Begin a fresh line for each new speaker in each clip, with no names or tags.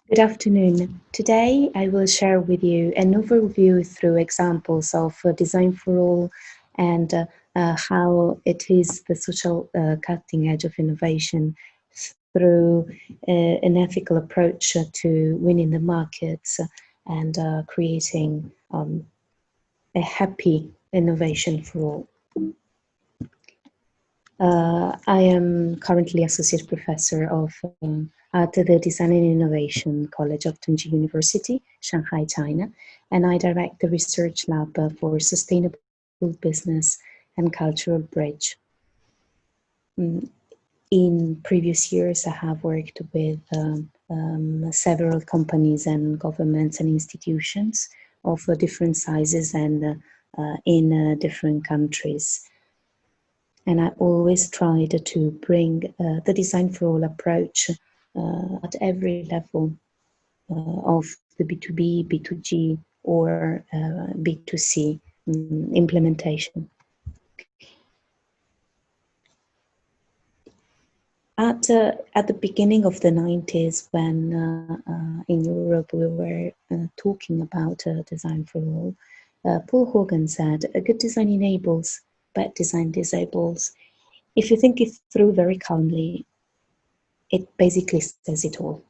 Good afternoon. Today I will share with you an overview through examples of design for all and how it is the social cutting edge of innovation through an ethical approach to winning the markets and creating a happy innovation for all. I am currently Associate Professor at the Design and Innovation College of Tongji University, Shanghai, China, and I direct the research lab for sustainable business and cultural bridge. In previous years, I have worked with several companies and governments and institutions of different sizes and in different countries. And I always tried to bring the design for all approach at every level of the B2B, B2G, or B2C implementation. At the beginning of the 90s, when in Europe we were talking about design for all, Paul Hogan said, "A good design enables, bad design disables." If you think it through very calmly, it basically says it all.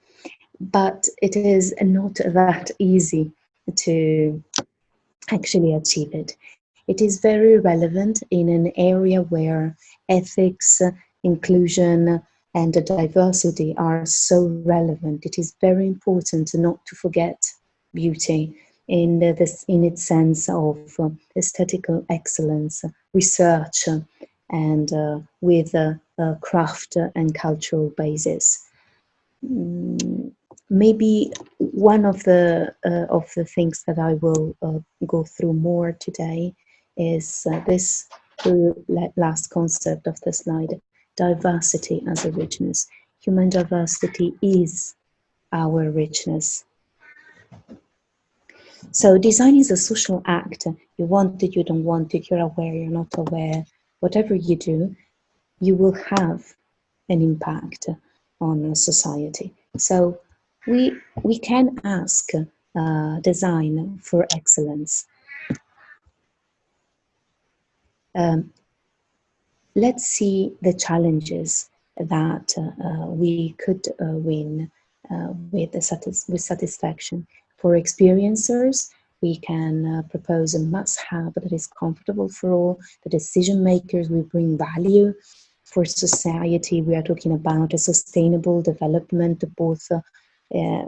But it is not that easy to actually achieve it. It is very relevant in an area where ethics, inclusion, and diversity are so relevant. It is very important not to forget beauty in its sense of aesthetical excellence, research, and with a craft and cultural basis. Maybe one of the things that I will go through more today is this last concept of the slide: diversity as a richness. Human diversity is our richness. So design is a social act. You want it, you don't want it, you're aware, you're not aware. Whatever you do, you will have an impact on society. So we can ask design for excellence. Let's see the challenges that we could win with satisfaction. For experiencers, we can propose a must-have that is comfortable for all. The decision makers, we bring value. For society, we are talking about a sustainable development, both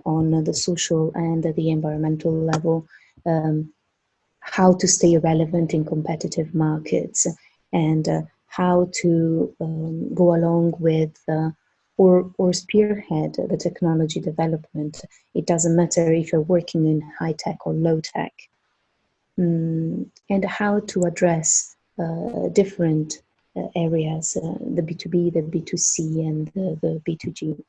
on the social and the environmental level, how to stay relevant in competitive markets, and how to go along with or spearhead the technology development. It doesn't matter if you're working in high tech or low tech, and how to address different areas, the B2B, the B2C, and the B2G.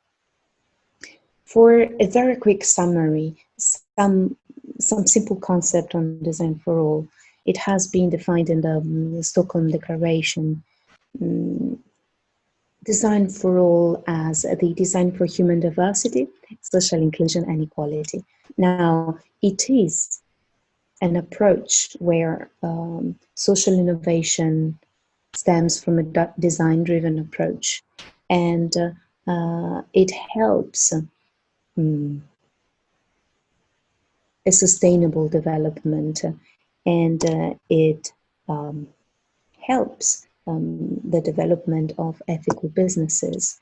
For a very quick summary, some simple concept on design for all. It has been defined in the Stockholm Declaration. Design for all as the design for human diversity, social inclusion, and equality. Now, it is an approach where social innovation stems from a design-driven approach, and it helps a sustainable development, and it helps the development of ethical businesses.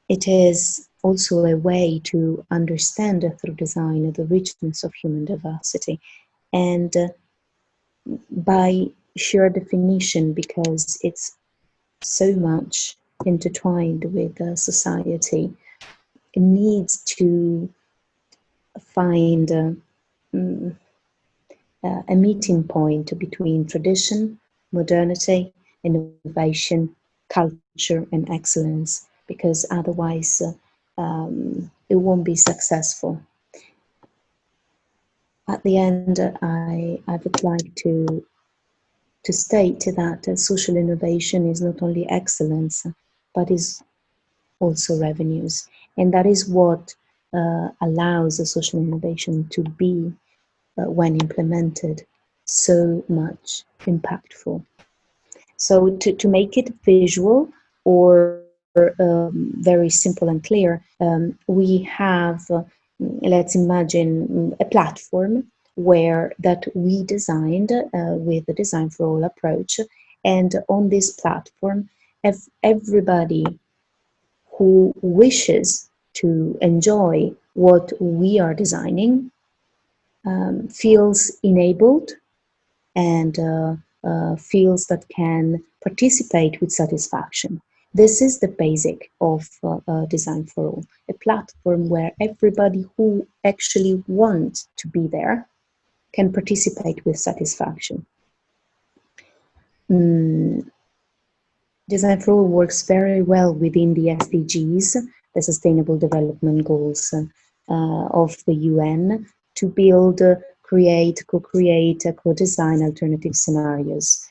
It is also a way to understand through design the richness of human diversity, and by sheer definition, because it's so much intertwined with society, it needs to find a meeting point between tradition, modernity, innovation, culture, and excellence, because otherwise it won't be successful. At the end, I would like to state that social innovation is not only excellence, but is also revenues. And that is what allows a social innovation to be, when implemented, so much impactful. So to make it visual or very simple and clear, we have, let's imagine a platform where that we designed with the design for all approach. And on this platform, everybody who wishes to enjoy what we are designing feels enabled and feels that can participate with satisfaction. This is the basic of Design for All, a platform where everybody who actually wants to be there can participate with satisfaction. Design for All works very well within the SDGs, the Sustainable Development Goals of the UN, to build, create, co-create, co-design alternative scenarios.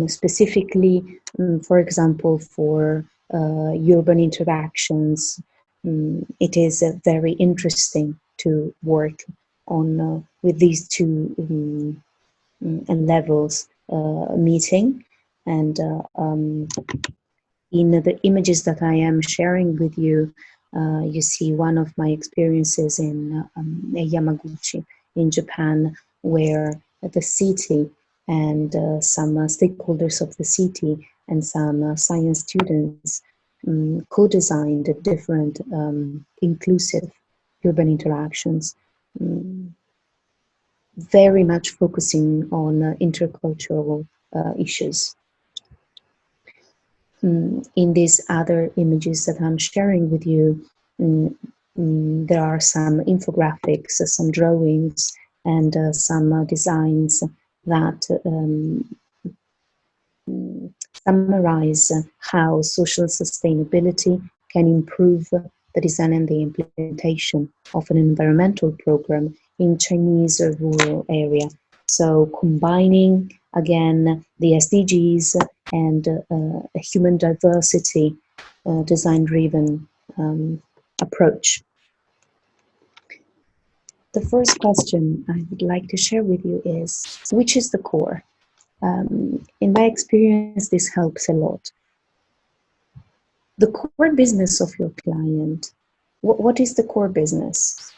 Specifically, for example, for urban interactions, it is very interesting to work on with these two levels meeting. And in the images that I am sharing with you, you see one of my experiences in Yamaguchi in Japan, where the city and some stakeholders of the city and some science students co-designed different inclusive urban interactions, very much focusing on intercultural issues. In these other images that I'm sharing with you, there are some infographics, some drawings, and some designs that summarize how social sustainability can improve the design and the implementation of an environmental program in Chinese rural area. So combining, again, the SDGs and a human diversity design-driven approach. The first question I would like to share with you is, which is the core? In my experience, this helps a lot. The core business of your client, what is the core business?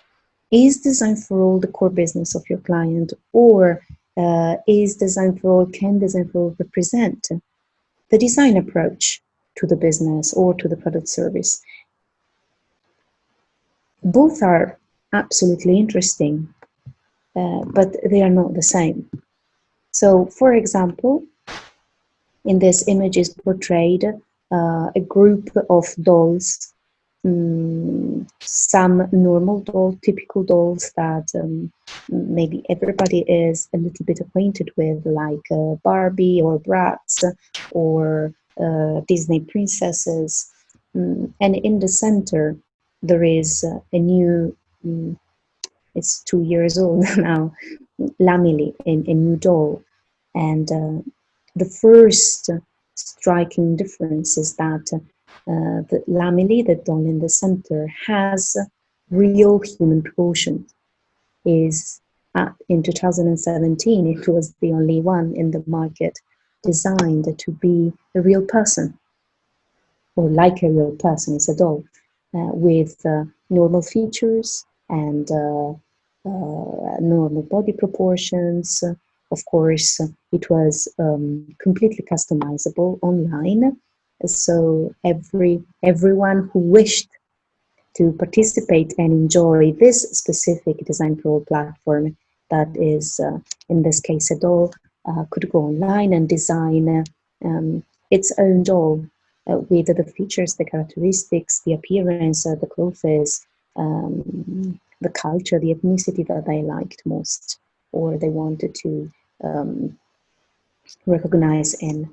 Is Design for All the core business of your client, or is Design for All, can Design for All represent the design approach to the business or to the product service? Both are absolutely interesting, but they are not the same. So, for example, in this image is portrayed a group of dolls, some normal dolls, typical dolls that maybe everybody is a little bit acquainted with, like Barbie or Bratz or Disney princesses. And in the center, there is a new, it's 2 years old now, Lamily, a new doll. And the first striking difference is that the Lamily, the doll in the center, has real human proportions. In 2017, it was the only one in the market designed to be a real person, or like a real person. It's a doll with normal features and normal body proportions. Of course, it was completely customizable online, so everyone who wished to participate and enjoy this specific Design for All platform, that is in this case a doll, could go online and design its own doll with the features, the characteristics, the appearance, the clothes, the culture, the ethnicity that they liked most, or they wanted to recognize in.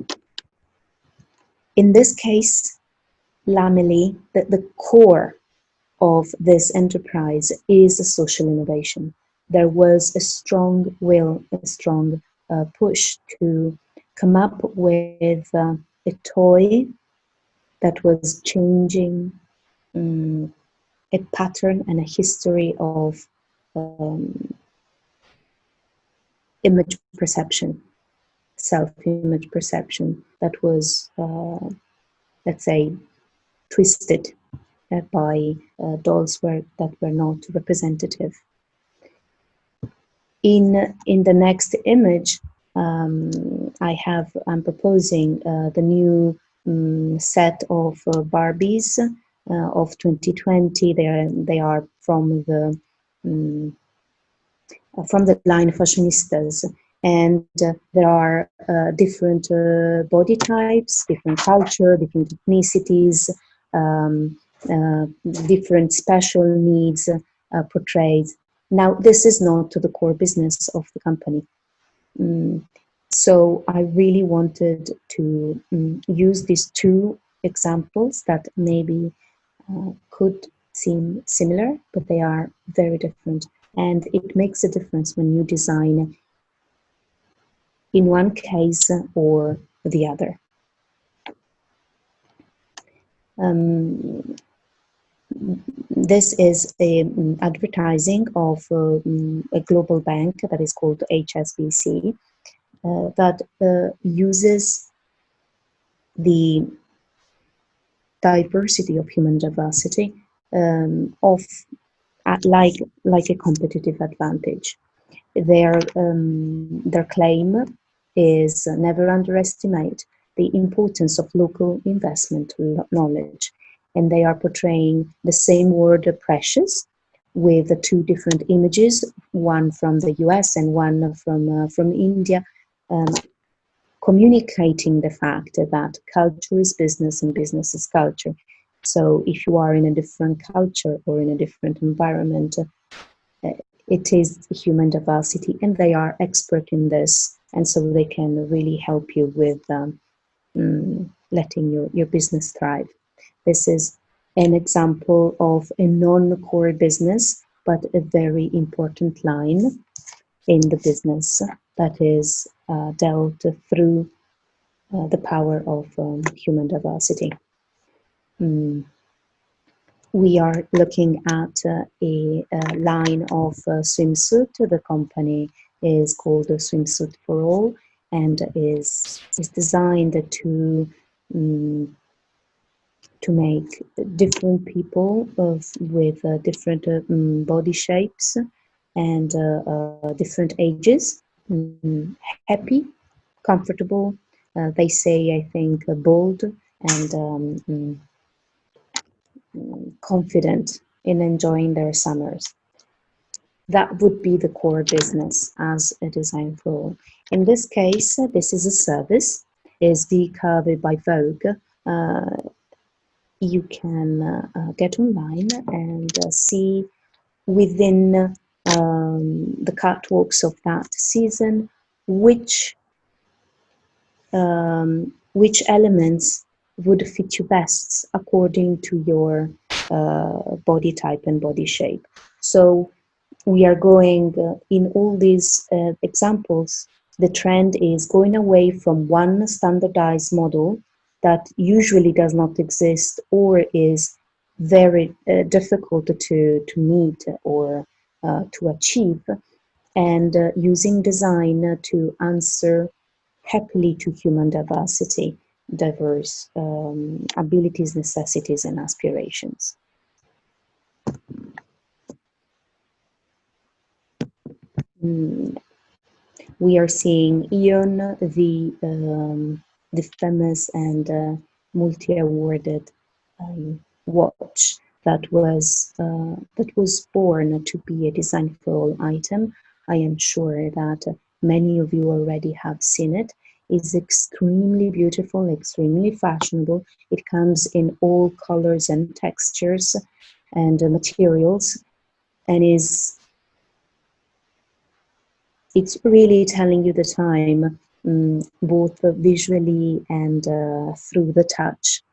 In this case, Lamely, the core of this enterprise is a social innovation. There was a strong will, a strong push to come up with a toy that was changing a pattern and a history of image perception, self-image perception that was, let's say, twisted by dolls that were not representative. In the next image, I'm proposing the new set of Barbies of 2020. They are from the line Fashionistas, and there are different body types, different culture, different ethnicities, um, uh, different special needs portrayed. Now, this is not the core business of the company. So I really wanted to use these two examples that maybe could seem similar, but they are very different. And it makes a difference when you design in one case or the other. This is an advertising of a global bank that is called HSBC that uses the diversity of human diversity like a competitive advantage. Their claim is never underestimate the importance of local investment knowledge, and they are portraying the same word precious with the two different images, one from the US and one from India, communicating the fact that culture is business and business is culture. So if you are in a different culture or in a different environment, it is human diversity, and they are expert in this, and so they can really help you with letting your business thrive. This is an example of a non-core business, but a very important line in the business that is dealt through the power of human diversity. We are looking at a line of swimsuit. The company is called Swimsuit for All, and is designed to make different people with different body shapes and different ages happy, comfortable. They say, I think, bold and confident in enjoying their summers. That would be the core business as a design flow. In this case, this is a service, is the covered by Vogue. You can get online and see within the catwalks of that season which elements would fit you best according to your body type and body shape. So we are going in all these examples, the trend is going away from one standardized model that usually does not exist or is very difficult to meet or to achieve, and using design to answer happily to human diversity, diverse abilities, necessities, and aspirations. We are seeing Ion, the famous and multi-awarded watch that was born to be a design for all item. I am sure that many of you already have seen it. It's extremely beautiful, extremely fashionable. It comes in all colors and textures and materials, and it's really telling you the time, both visually and through the touch.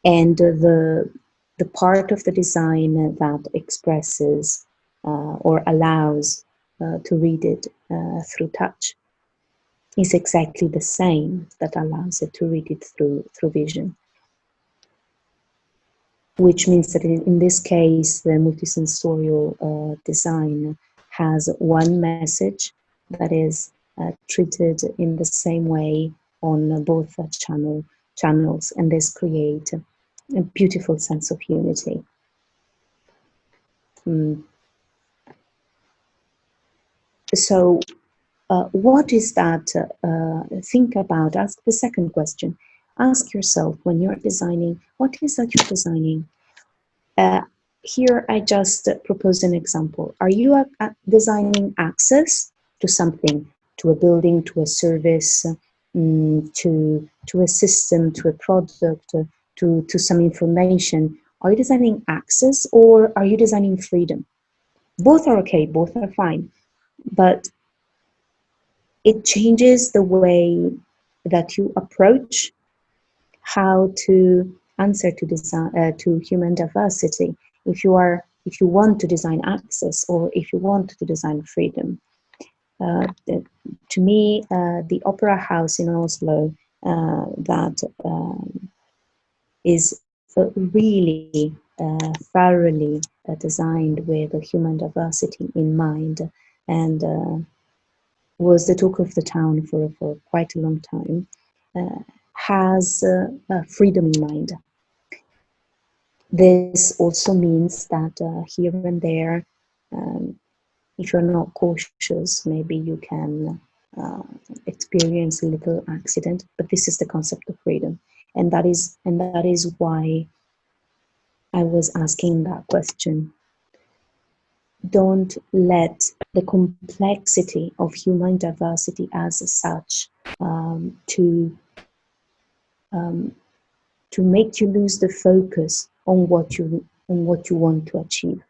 And the part of the design that expresses or allows to read it through touch. is exactly the same that allows it to read it through vision. Which means that in this case, the multisensorial design has one message that is treated in the same way on both channels, and this create a beautiful sense of unity. So what is that? Think about, ask the second question. Ask yourself when you're designing, what is that you're designing? Here I just propose an example. Are you designing access to something, to a building, to a service, to a system, to a product, to some information? Are you designing access or are you designing freedom? Both are okay, both are fine, but it changes the way that you approach how to answer to design to human diversity. If you want to design access or if you want to design freedom. To me, the Opera House in Oslo that is really thoroughly designed with human diversity in mind, and was the talk of the town for quite a long time, has freedom in mind. This also means that here and there, if you're not cautious, maybe you can experience a little accident. But this is the concept of freedom, and that is why I was asking that question. Don't let the complexity of human diversity as such to make you lose the focus on what you want to achieve.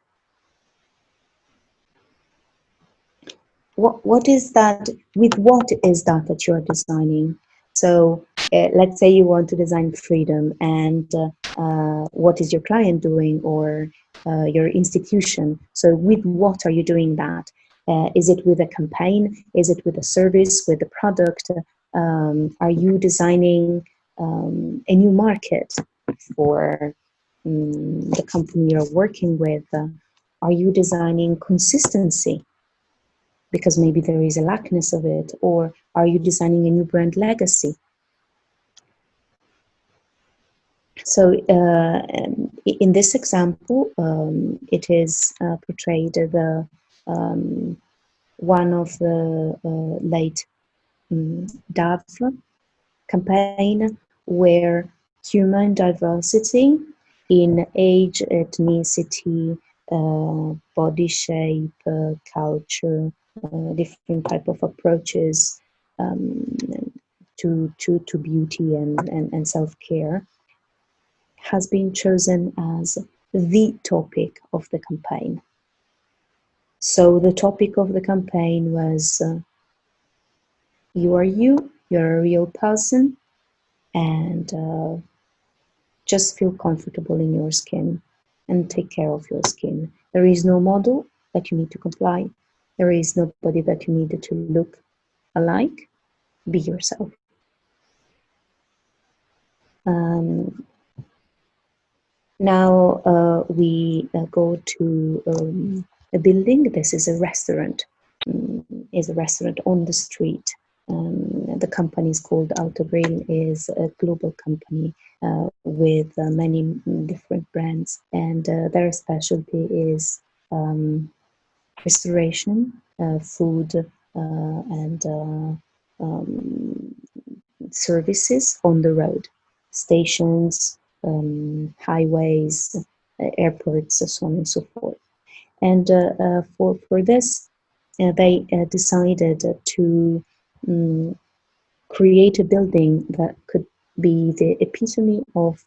What is that? With what is that you're designing? So let's say you want to design freedom, and what is your client doing, or your institution? So with what are you doing that? Is it with a campaign? Is it with a service, with a product? Are you designing a new market for the company you're working with? Are you designing consistency? Because maybe there is a lackness of it, or are you designing a new brand legacy? So in this example, it is portrayed the one of the late Dove campaign, where human diversity in age, ethnicity, body shape, culture, different type of approaches to beauty and self-care has been chosen as the topic of the campaign. So the topic of the campaign was you're a real person, and just feel comfortable in your skin and take care of your skin. There is no model that you need to comply. There is nobody that you need to look alike. Be yourself. Now we go to a building. This is a restaurant. Is a restaurant on the street. The company is called Avril, is a global company with many different brands, and their specialty is restoration, food, and services on the road, stations, highways, airports, so on and so forth. And for this, they decided to create a building that could be the epitome of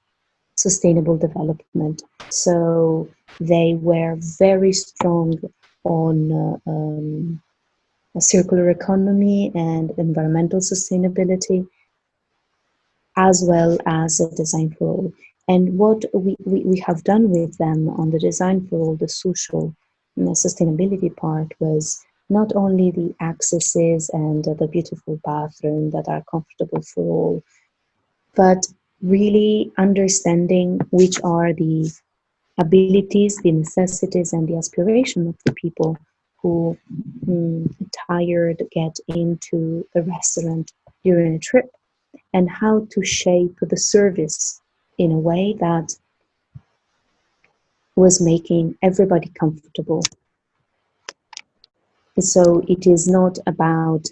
sustainable development. So they were very strong on a circular economy and environmental sustainability, as well as a design for all. And what we have done with them on the design for all, the social sustainability part, was not only the accesses and the beautiful bathroom that are comfortable for all, but really understanding which are the abilities, the necessities, and the aspiration of the people who tired get into a restaurant during a trip, and how to shape the service in a way that was making everybody comfortable. So it is not about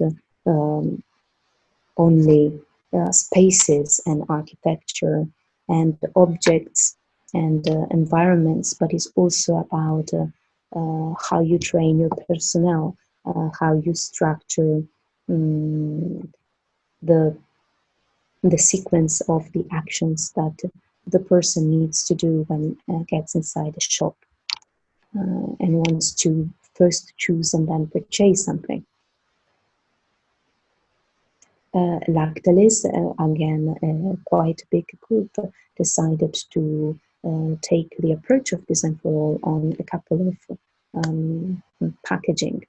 only spaces and architecture and objects and environments, but it's also about how you train your personnel, how you structure um, the the sequence of the actions that the person needs to do when gets inside a shop and wants to first choose and then purchase something. Lactalis, again, quite a big group, decided to take the approach of design for all on a couple of packaging.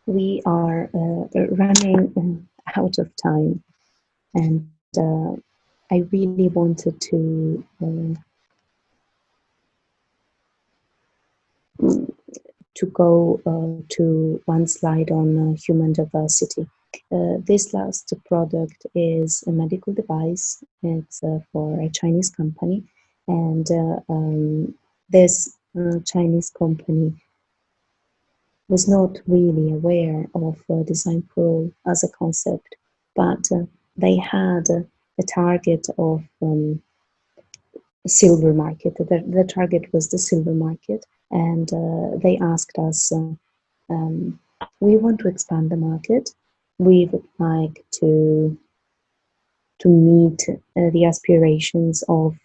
We are running out of time, and I really wanted to go to one slide on human diversity. This last product is a medical device. It's for a Chinese company, and this Chinese company was not really aware of design for all as a concept, but they had a target of silver market. The target was the silver market, and they asked us, we want to expand the market. We would like to meet the aspirations of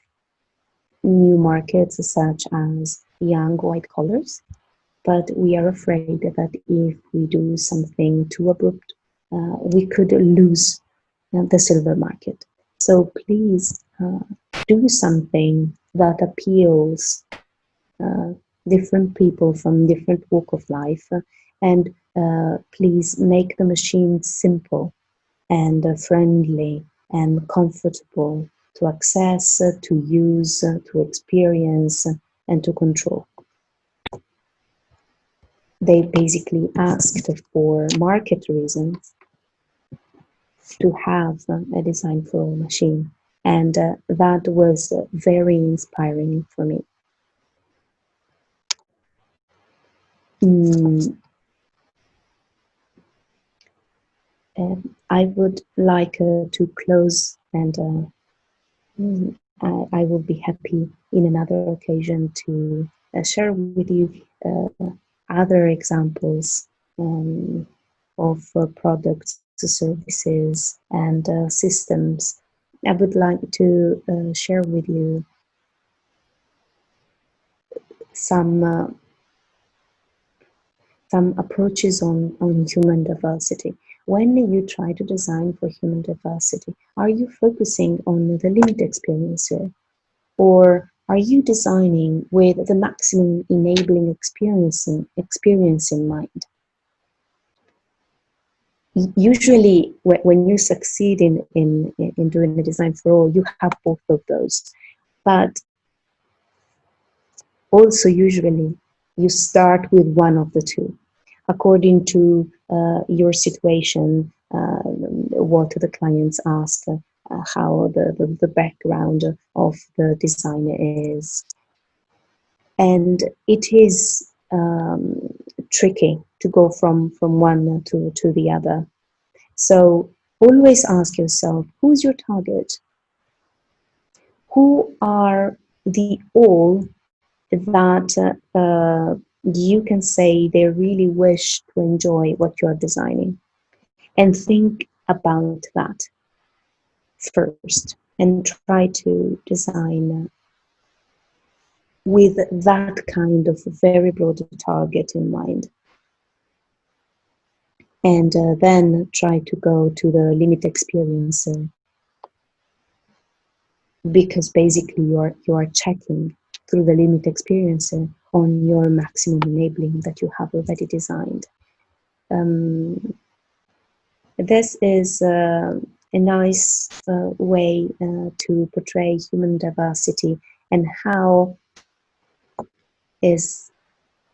new markets such as young white collars, but we are afraid that if we do something too abrupt, we could lose the silver market. So please do something that appeals different people from different walk of life, and please make the machine simple and friendly and comfortable to access, to use, to experience, and to control. They basically asked for market reasons to have a design for all machine, and that was very inspiring for me. I would like to close, and I will be happy in another occasion to share with you other examples of products, services, and systems. I would like to share with you some approaches on human diversity. When you try to design for human diversity, are you focusing on the limit experiencer, or are you designing with the maximum enabling experience in mind? Usually, when you succeed in doing a design for all, you have both of those. But also, usually, you start with one of the two, according to your situation, what the clients ask, how the background of the design is. And it is tricky to go from one to the other. So always ask yourself, who's your target? Who are the all that you can say they really wish to enjoy what you're designing? And think about that first and try to design with that kind of very broad target in mind. And then try to go to the limit experiencer, because basically you are checking through the limit experiencer on your maximum enabling that you have already designed. This is a nice way to portray human diversity and how is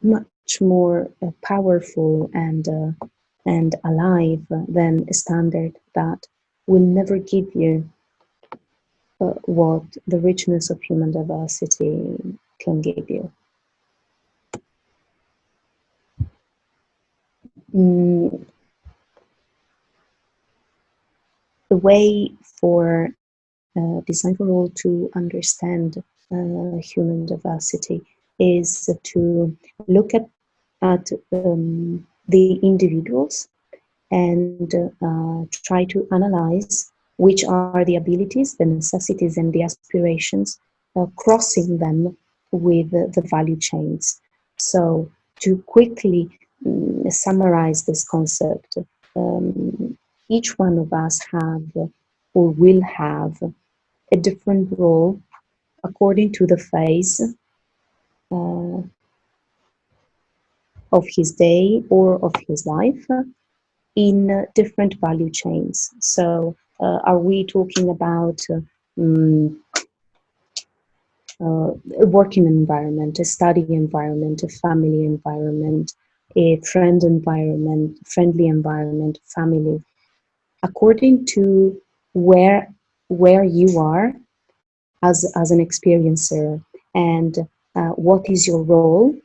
much more powerful and alive than a standard that will never give you what the richness of human diversity can give you. The way for Design for All to understand human diversity is to look at the individuals and try to analyze which are the abilities, the necessities, and the aspirations, crossing them with the value chains. So to quickly summarize this concept, each one of us have or will have a different role according to the phase of his day or of his life in different value chains. So are we talking about a working environment, a study environment, a family environment, a friendly environment, family? According to where you are as an experiencer and what is your role.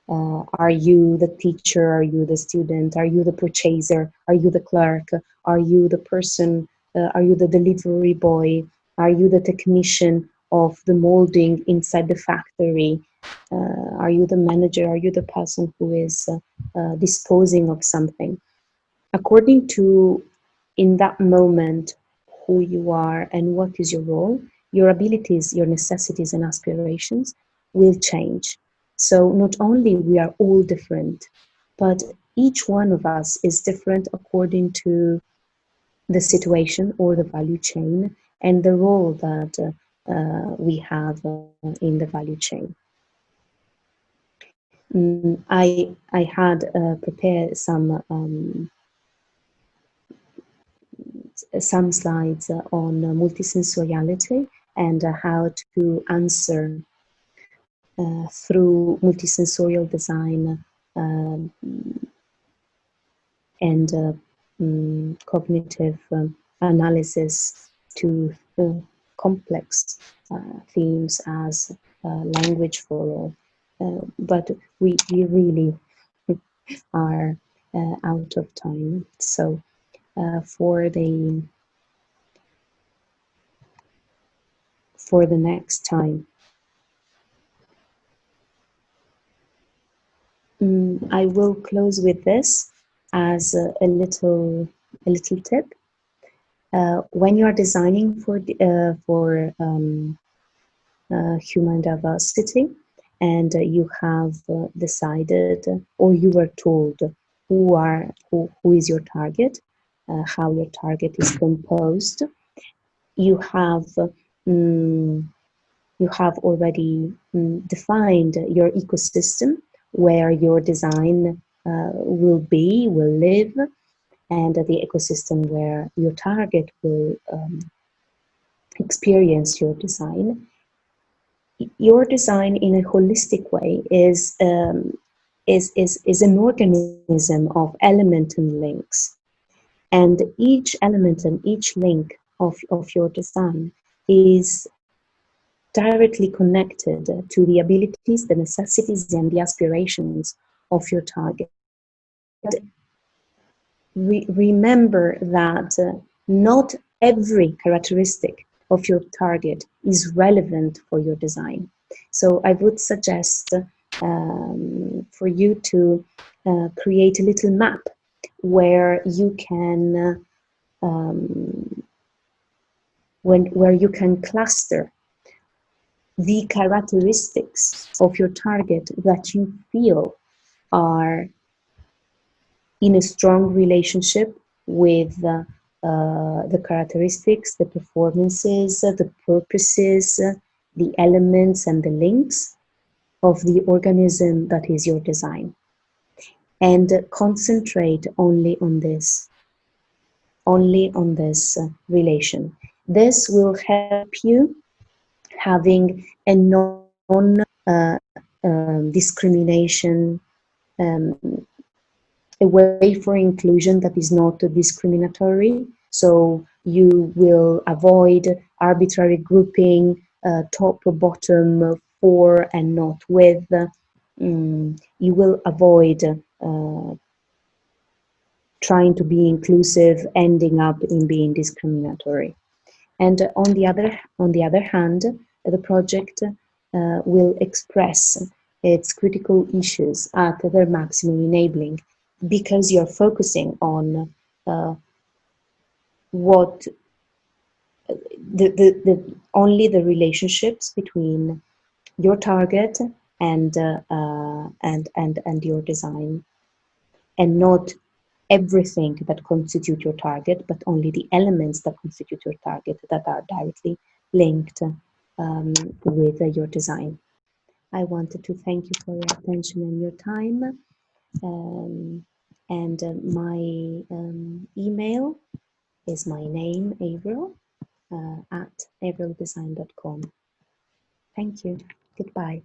Are you the teacher? Are you the student? Are you the purchaser? Are you the clerk? Are you the person? Are you the delivery boy? Are you the technician of the molding inside the factory? Are you the manager? Are you the person who is disposing of something? According to, in that moment, who you are and what is your role, your abilities, your necessities and aspirations will change. So not only we are all different, but each one of us is different according to the situation or the value chain and the role that we have in the value chain. I had prepared some slides on multisensoriality and how to answer through multisensorial design and cognitive analysis to complex themes as language for all. But we really are out of time. So for the next time, I will close with this as a little tip. When you are designing for human diversity, and you have decided or you were told who is your target, how your target is composed, you have already defined your ecosystem where your design will live, and the ecosystem where your target will experience your design. Your design in a holistic way is an organism of elements and links. And each element and each link of your design is directly connected to the abilities, the necessities, and the aspirations of your target. Remember that not every characteristic of your target is relevant for your design. So I would suggest for you to create a little map where you can where you can cluster the characteristics of your target that you feel are in a strong relationship with the characteristics, the performances, the purposes, the elements and the links of the organism that is your design, and concentrate only on this relation. This will help you having a non-discrimination, a way for inclusion that is not discriminatory. So you will avoid arbitrary grouping, top or bottom, for and not with. You will avoid trying to be inclusive, ending up in being discriminatory. And on the other hand, the project will express its critical issues at their maximum enabling, because you're focusing on what only the relationships between your target and your design, and not everything that constitute your target, but only the elements that constitute your target that are directly linked with your design. I wanted to thank you for your attention and your time. And my email is my name, Avril, at avrildesign.com. Thank you. Goodbye.